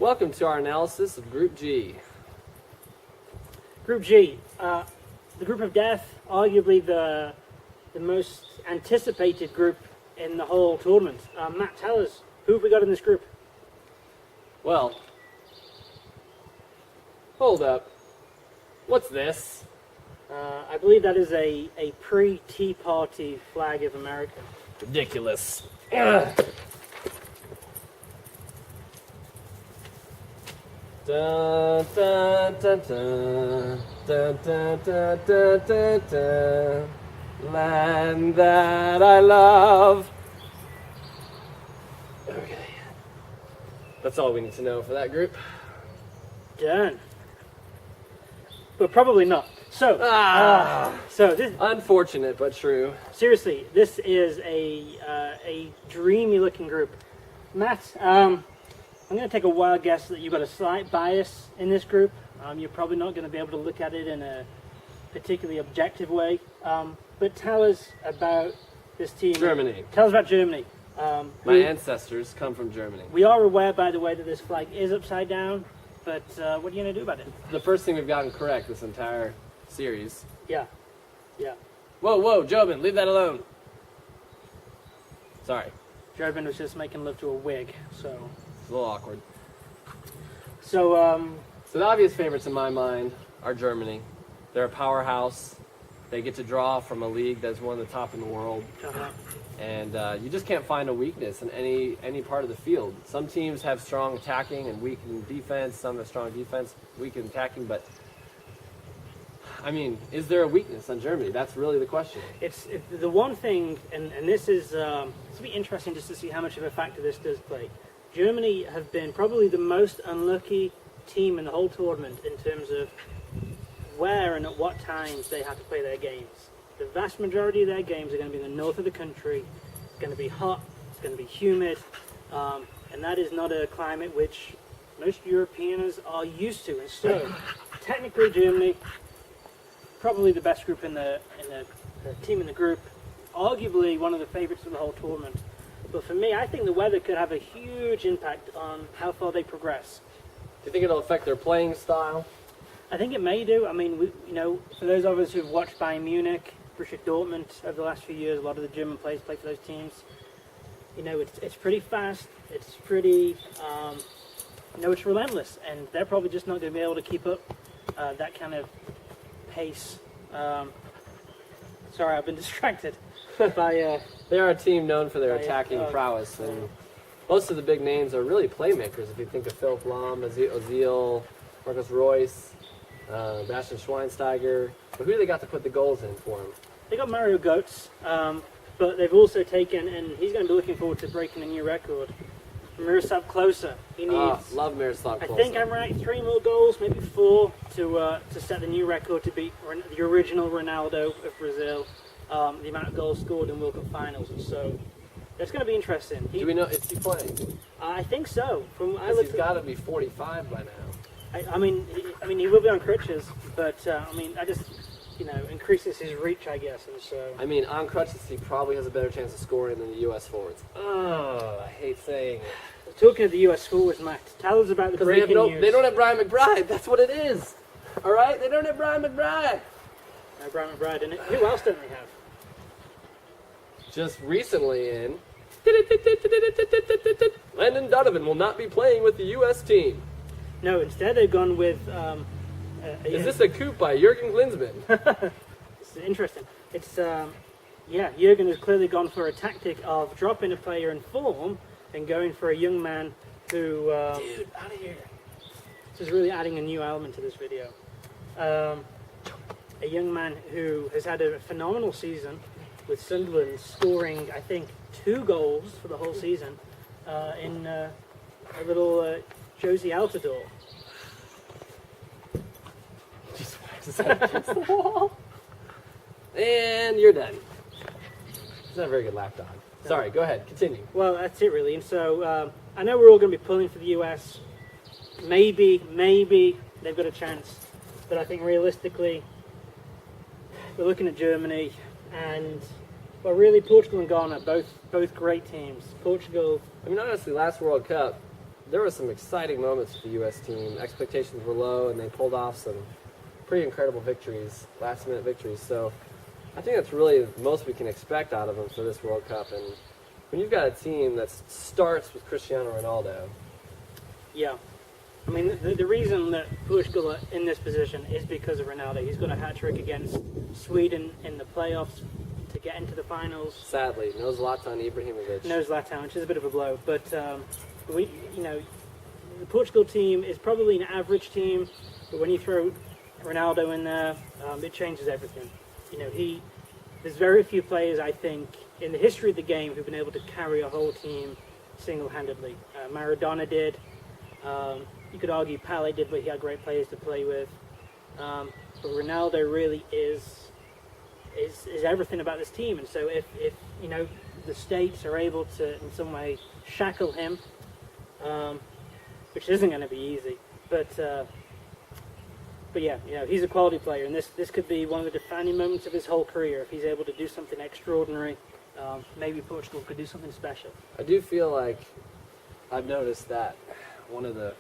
Welcome to our analysis of Group G. Group G, the group of death, arguably the most anticipated group in the whole tournament. Matt, tell us, who have we got in this group? Well, hold up. What's this? I believe that is a pre-Tea Party flag of America. Ridiculous. Ugh. Dun, dun, dun, dun, dun, dun, dun, dun, dun, dun. Land that I love. Okay. That's all we need to know for that group. Done. But probably not. So, so this, Unfortunate, but true. seriously, this is a dreamy-looking group. Matt, I'm going to take a wild guess that you've got a slight bias in this group. You're probably not going to be able to look at it in a particularly objective way. But tell us about this team. Germany. Tell us about Germany. My ancestors come from Germany. We are aware, by the way, that this flag is upside down. But what are you going to do about it? The first thing we've gotten correct this entire series. Yeah. Whoa, Jobin, leave that alone. Sorry, Jobin was just making love to a wig, so... it's a little awkward. So, So the obvious favorites in my mind are Germany. They're a powerhouse. They get to draw from a league that's one of the top in the world. And you just can't find a weakness in any part of the field. Some teams have strong attacking and weak in defense. Some have strong defense, weak in attacking. But, I mean, is there a weakness on Germany? That's really the question. It's the one thing, and this is it's be interesting just to see how much of a factor this does play. Germany have been probably the most unlucky team in the whole tournament in terms of where and at what times they have to play their games. The vast majority of their games are going to be in the north of the country. It's going to be hot, it's going to be humid, and that is not a climate which most Europeans are used to. And so, technically Germany, probably the best group in the team in the group, arguably one of the favourites of the whole tournament. But for me, I think the weather could have a huge impact on how far they progress. Do you think it'll affect their playing style? I think it may do. I mean, for those of us who've watched Bayern Munich, Borussia Dortmund over the last few years, a lot of the German players play for those teams. It's pretty fast. It's pretty, it's relentless, and they're probably just not going to be able to keep up that kind of pace. Sorry, I've been distracted by. They are a team known for their By, attacking prowess, and most of the big names are really playmakers. If you think of Philipp Lahm, Ozil, Marcus Royce, Bastian Schweinsteiger, but who do they got to put the goals in for him? They got Mario Götze, but they've also taken, and he's going to be looking forward to breaking a new record, Miroslav Klose. He needs, love Miroslav Klose. I think I'm right, 3 more goals, maybe 4, to set the new record to beat the original Ronaldo of Brazil, the amount of goals scored in World Cup finals. And so that's going to be interesting. Do we know, is he playing? I think so. He's got to be 45 by now. I mean, he will be on crutches, but that just increases his reach, I guess. And so, I mean, on crutches, he probably has a better chance of scoring than the U.S. forwards. Oh, I hate saying it. Talking of the U.S. forwards, Matt, tell us about the breaking news. They don't have Brian McBride. That's what it is. All right, they don't have Brian McBride. No, Brian McBride, and who else don't they have? Just recently in, Landon Donovan will not be playing with the U.S. team. No, instead they've gone with. Is this a coup by Jurgen Klinsmann? It's interesting. It's Jurgen has clearly gone for a tactic of dropping a player in form and going for a young man who. Dude, out of here! This is really adding a new element to this video. A young man who has had a phenomenal season with Sunderland, scoring I think 2 goals for the whole season in a little Josie Altidore. Just whacks his head against the wall. And you're done. It's not a very good lap dog. Sorry, go ahead, continue. Well, that's it really. And so I know we're all going to be pulling for the US. Maybe they've got a chance. But I think realistically, we're looking at Germany and, well, really Portugal and Ghana, both great teams. Portugal. I mean, honestly, last World Cup, there were some exciting moments with the U.S. team. Expectations were low, and they pulled off some pretty incredible victories, last-minute victories. So I think that's really the most we can expect out of them for this World Cup. And when you've got a team that starts with Cristiano Ronaldo, Yeah. I mean, the reason that Portugal are in this position is because of Ronaldo. He's got a hat-trick against Sweden in the playoffs to get into the finals. sadly, no Zlatan Ibrahimovic. No Zlatan, which is a bit of a blow. But, the Portugal team is probably an average team, but when you throw Ronaldo in there, it changes everything. There's very few players, I think, in the history of the game who've been able to carry a whole team single-handedly. Maradona did. You could argue Pele did, but he had great players to play with. But Ronaldo really is everything about this team. And so if the states are able to in some way shackle him, which isn't going to be easy, but yeah, he's a quality player, and this could be one of the defining moments of his whole career if he's able to do something extraordinary. Maybe Portugal could do something special. I do feel like I've noticed that one of the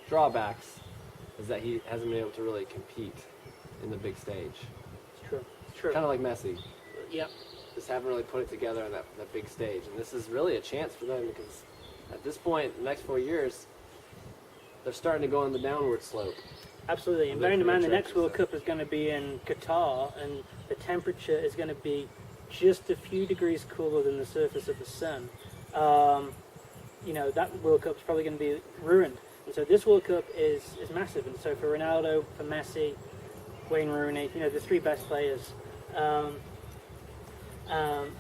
drawbacks is that he hasn't been able to really compete in the big stage. It's true. It's true. Kind of like Messi. Yep. Just haven't really put it together on that big stage. And this is really a chance for them because at this point, the next 4 years, they're starting to go on the downward slope. Absolutely. And bearing in mind the next World Cup is going to be in Qatar, and the temperature is going to be just a few degrees cooler than the surface of the sun. That World Cup's probably going to be ruined. And so this World Cup is massive. And so for Ronaldo, for Messi, Wayne Rooney, the three best players. And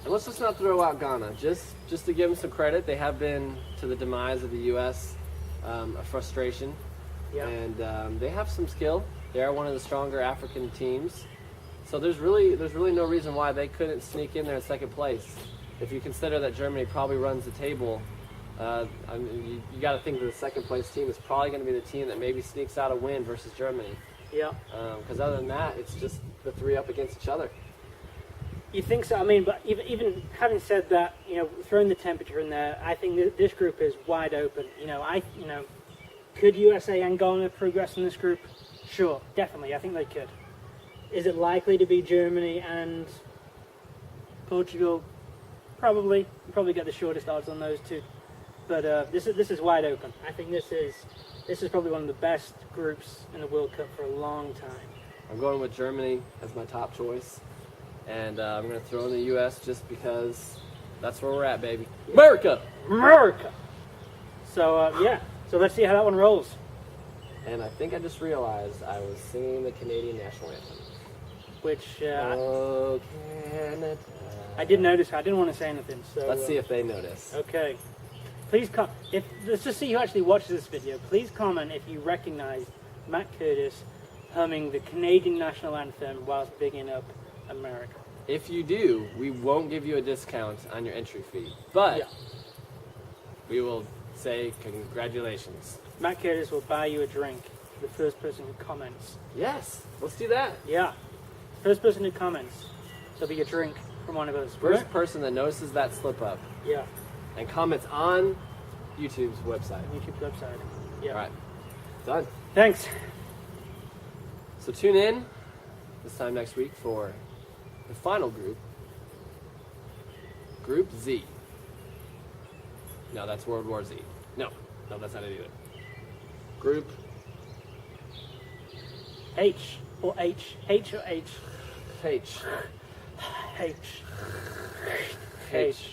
let's just not throw out Ghana. Just to give them some credit, they have been to the demise of the U.S. A frustration. Yeah. And they have some skill. They are one of the stronger African teams. So there's really no reason why they couldn't sneak in there in second place. If you consider that Germany probably runs the table, you got to think that the second place team is probably going to be the team that maybe sneaks out a win versus Germany. Yeah. Because other than that, it's just the three up against each other. You think so? I mean, but even having said that, throwing the temperature in there, I think this group is wide open. Could USA and Ghana progress in this group? Sure, definitely. I think they could. Is it likely to be Germany and Portugal? Probably. You probably get the shortest odds on those two. But this is wide open. I think this is probably one of the best groups in the World Cup for a long time. I'm going with Germany as my top choice. And I'm going to throw in the U.S. just because that's where we're at, baby. America! America! So, So let's see how that one rolls. And I think I just realized I was singing the Canadian national anthem. Which, Oh, Canada. I did notice. I didn't want to say anything. So Let's see if they notice. Okay. Please let's just see who actually watches this video. Please comment if you recognize Matt Curtis humming the Canadian national anthem whilst bigging up America. If you do, we won't give you a discount on your entry fee. But we will say congratulations. Matt Curtis will buy you a drink for the first person who comments. Yes, let's do that. Yeah. First person who comments, there'll be a drink from one of us. First person that notices that slip up. Yeah. And comments on YouTube's website. YouTube's website. Yeah. All right. Done. Thanks. So tune in this time next week for the final group. Group Z. No, that's World War Z. No, that's not it either. Group H or H. H or H. H. H. H.